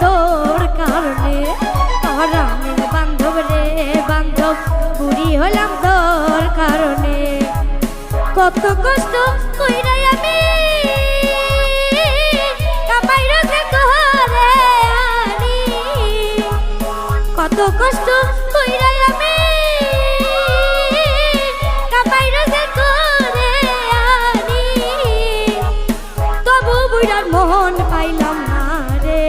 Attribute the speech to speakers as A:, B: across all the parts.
A: তোর কারণে পরাণের বান্ধব রে বান্ধব বুড়ি হলাম তোর কারণে কত কষ্ট কইরাই আমি কামাই রোজে ঘরে আনি কত কষ্ট কইরাই আমি কামাই রোজে ঘরে আনি তবু বুড়ার মন পাইলাম না রে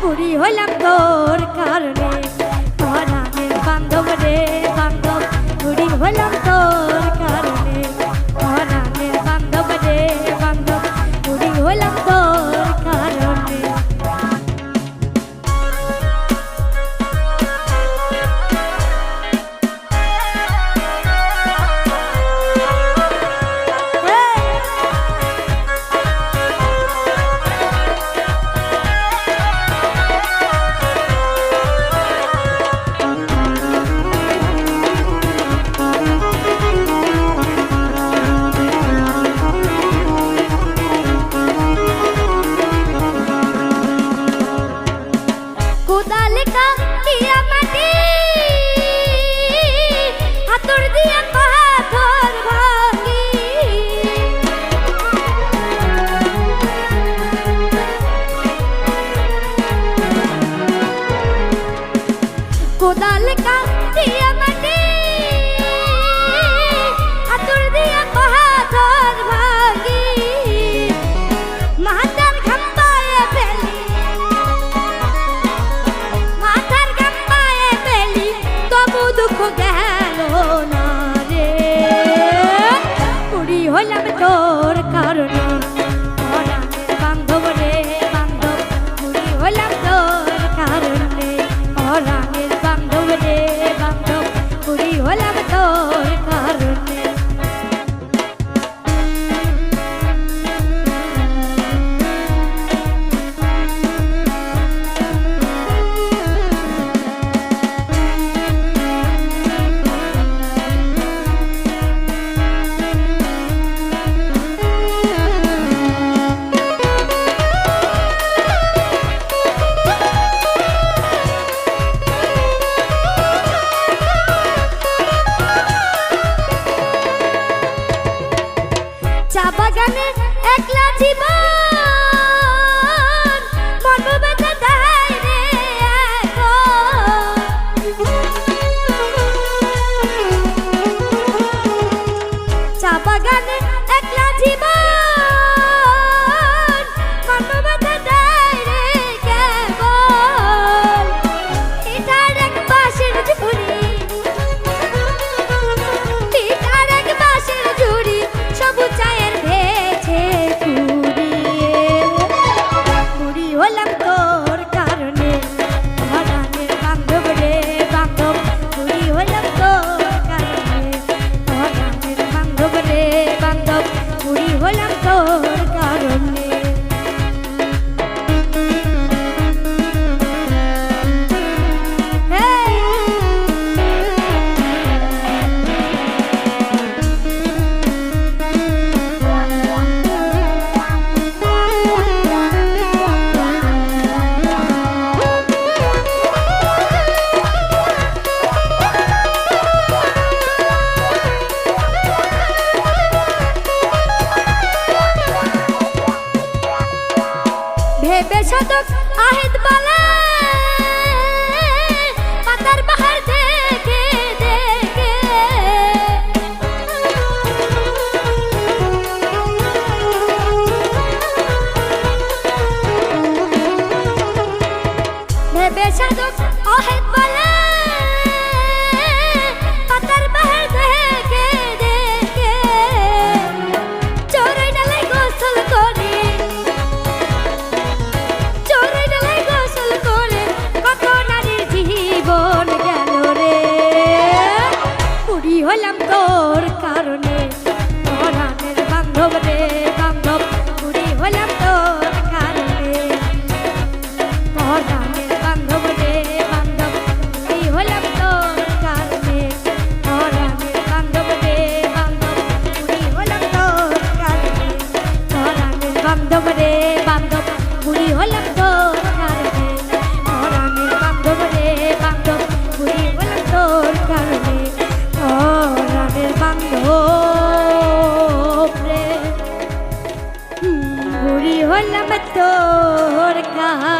A: বুড়ি হইলাম তোর কারণে পরাণের বান্ধব রে বান্ধব বুড়ি হইলাম তোর কারণে পরাণের বান্ধব রে বান্ধব বুড়ি হইলাম তোর কারণে কোদাল কাটিয়া মাটি হাতুড় দিয়া পাথর ভাগি মাথার ঘাম্পায়ে ফেলি মাথার ঘাম্পায়ে ফেলি তবু দুঃখ গেল না রে বুড়ি হলাম তোর কারণে পরাণের বান্ধব রে বান্ধব বুড়ি হলাম তোর কারণে পরাণের বান্ধব রে বান্ধব বুড়ি হলাম তোর কারণে চা বাগানে একলা জীবন মন বেঁধে দেয় রে চা বাগানে একলা জীবন মন বেঁধে দেয় রে কেবল এটার এক বাঁশের ঝুড়ি এটার এক বাঁশের ঝুড়ি সবুজ চায়ের ভেছে পুড়িয়ে বুড়ি হলাম তোর কারণে পরাণের বান্ধব রে বান্ধব বুড়ি হলাম তোর কারণে পরাণের বান্ধব রে বান্ধব বুড়ি হলাম তোর কারণে ভেবে সাধক আহেদ বালা পাতার বাহার দেখে দেখে ভেবে সাধক আহেদ বালা পাতার বাহার দেখে দেখে চোরাই ডালে গোসল করে হলাম তোর কারণে পরাণের বান্ধব রে বান্ধব বুড়ি হলাম তোর কারণে পরাণের বান্ধব রে বান্ধব তোর কারণে।